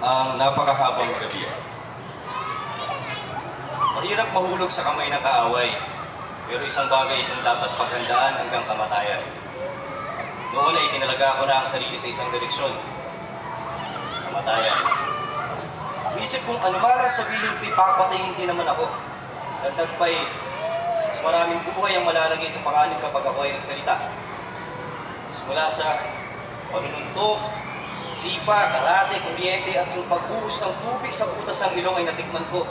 ang napakahabang gabi. Mahirap mahulog sa kamay ng kaaway, pero isang bagay itong dapat paghandaan hanggang kamatayan. Noon ay itinalaga ko na ang sarili sa isang direksyon, kamatayan. Isip kong anuman ang sabihin ko'y papatayin din naman ako. Dagdag pa'y mas maraming buhay ang malalagay sa panganib kapag ako ay nagsalita. Simula sa panununtok, sipa, karate, kuryente at yung pagbuhos ng tubig sa butas ng ilong ay natikman ko.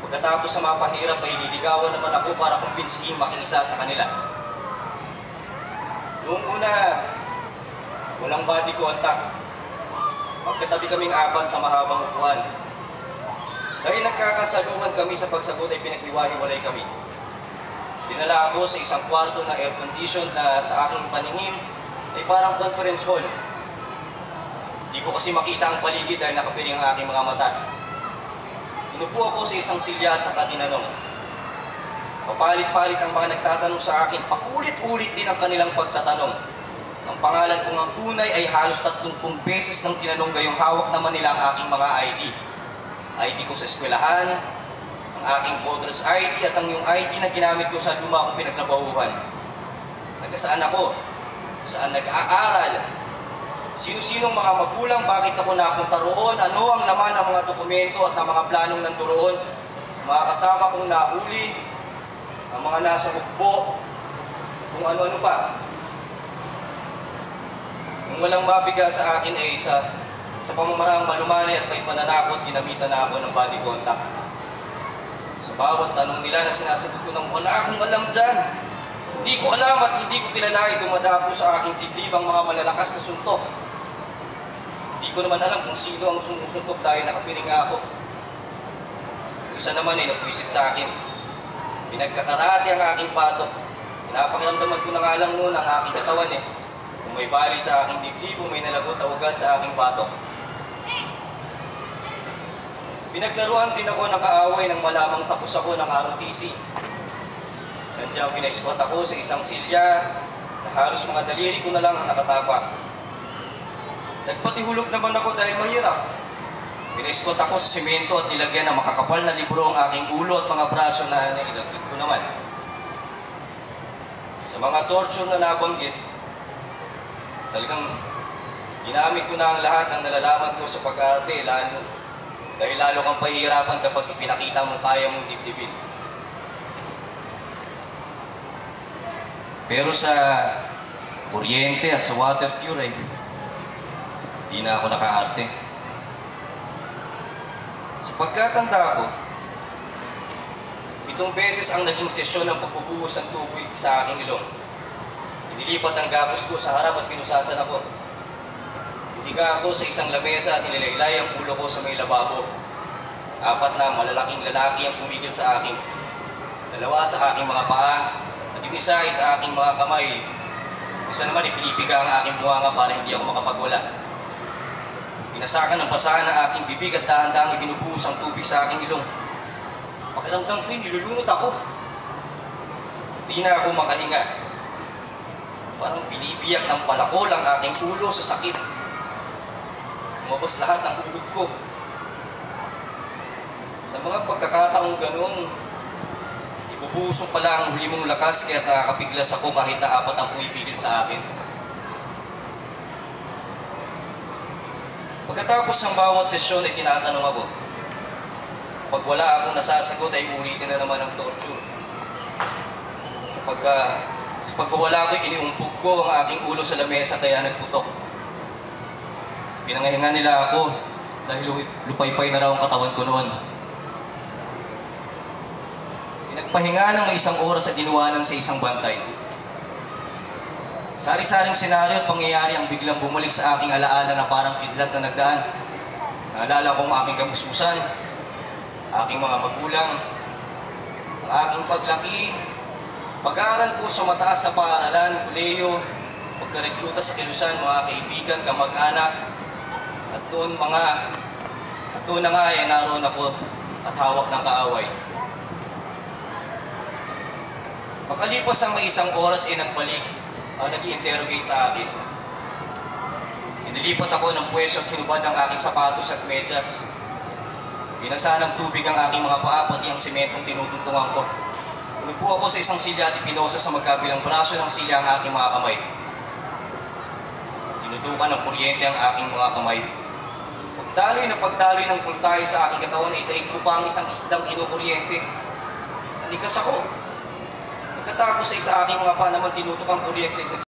Pagkatapos sa mapahirap ay niligawan naman ako para kumbinsihin makiisa sa kanila. Noong una, walang body contact. Magkatabi kaming apat sa mahabang upuan. Dahil nagkakasalungan kami sa pagsagot ay pinaghiwa-hiwalay kami. Dinala ako sa isang kwarto na air condition na sa aking paningin ay parang conference hall. Hindi ko kasi makita ang paligid dahil nakapiring ang aking mga mata. Inupo ako sa isang silya at saka tinanong. Papalit-palit ang mga nagtatanong sa akin, pakulit-ulit din ang kanilang pagtatanong. Ang pangalan kong ang tunay ay halos 30 beses nang tinanong gayong hawak naman nila ang aking mga ID. ID ko sa eskwelahan, ang aking voter's ID at ang yung ID na ginamit ko sa luma akong pinagtrabahuhan. Nagkasaan ako, saan nag-aaral, sino-sinong mga magulang, bakit ako napunta roon, ano ang laman ng mga dokumento at ng mga planong nandoon, mga kasama kong nahuli, ang mga nasa hukbo, kung ano-ano pa. Kung walang mabiga sa akin ay sa pamamaraang malumanay at may pananakot, ginamitan na ako ng body contact. Sa bawat tanong nila na sinasagot ko ng wala akong alam dyan. Hindi ko alam at hindi ko kilala ay dumadapo sa aking dibdib ang mga malalakas na suntok. Hindi ko naman alam kung sino ang sumusuntok dahil nakapiring ako. Isa naman ay napwisit sa akin. Pinagkakarate ang aking patok. Pinapakiramdaman ko na nga lang noon ang aking katawan eh. Kung may bali sa aking dibdib, kung may nalagot na ugat sa aking patok. Pinaglaruan din ako ng kaaway nang malamang tapos ako ng ROTC. Nandiyan pinaispot ako sa isang silya na halos mga daliri ko na lang ang nakatapak. Nagpatihulog naman ako dahil mahirap. Pinaispot ako sa semento at nilagyan ng makakapal na libro ang aking ulo at mga braso na nilagyan ko naman. Sa mga torture na nabanggit, talagang ginamit ko na ang lahat ng nalalaman ko sa pag-arte, dahil lalo kang pahihirapan kapag ipinakita mo kaya mong dibdibin. Pero sa kuryente at sa water cure ay hindi na ako naka-arte. Sa pagkatanda ko, 7 beses ang naging sesyon ng pagbubuhos ng tubig sa aking ilong. Inilipat ang gapos ko sa harap at pinusasan ako. Higa ako sa isang lamesa at nililaylay ang ulo ko sa may lababo. 4 na malalaking lalaki ang pumigil sa akin. 2 sa aking mga paa at yung isa ay sa aking mga kamay. Isa naman ipinipiga ang aking buwanga para hindi ako makapagwala. Pinasakan ng basahan ang aking bibig at dahan-dahang ibinubuhos ang tubig sa aking ilong. Pakiramdam ko'y nilulunod ako. Hindi na ako makahinga. Parang binibiyak ng palakol ang aking ulo sa sakit. Lumabas lahat ng ugot ko. Sa mga pagkakataong ganun, ibubuhos pala ang huli mong lakas kaya nakakapiglas ako kahit na 4 ang pumipigil sa akin. Pagkatapos ng bawat sesyon ay tinatanong ako. Pag wala akong nasasagot ay ulitin na naman ang torture. Sa pagkawala ko, iniumpog ko ang aking ulo sa lamesa kaya nagputok. Pinangahinga nila ako dahil lupaypay na raw ang katawan ko noon. Pinagpahinga ng may 1 oras at inuwanan sa isang bantay. Sari-saring senaryo at pangyayari ang biglang bumalik sa aking alaala na parang kidlat na nagdaan. Naalala ko ang aking kamusmusan, aking mga magulang, ang aking paglaki, pag-aaral ko sa mataas na paaralan, kolehiyo, pagkarekruta sa kilusan, mga kaibigan, kamag-anak, at doon na nga ay naroon ako at hawak ng kaaway. Makalipas ang may 1 oras ay nagbalik ang nag-i-interrogate sa akin. Inilipat ako ng pwesto at hinubad ang aking sapatos at medyas. Binasa ng tubig ang aking mga paa pati ang sementong tinutuntungan ko. Umupo ako sa isang silya at ipinosa sa magkabilang braso ng silya ang aking mga kamay. Tinutukan ng kuryente ang aking mga kamay. Pagdaloy ng kultay sa aking katawan ay daig ko pa ang isang isdang kinukuryente. Nanigas ako. Pagkatapos ay sa aking mga paa naman tinutok ang kuryente.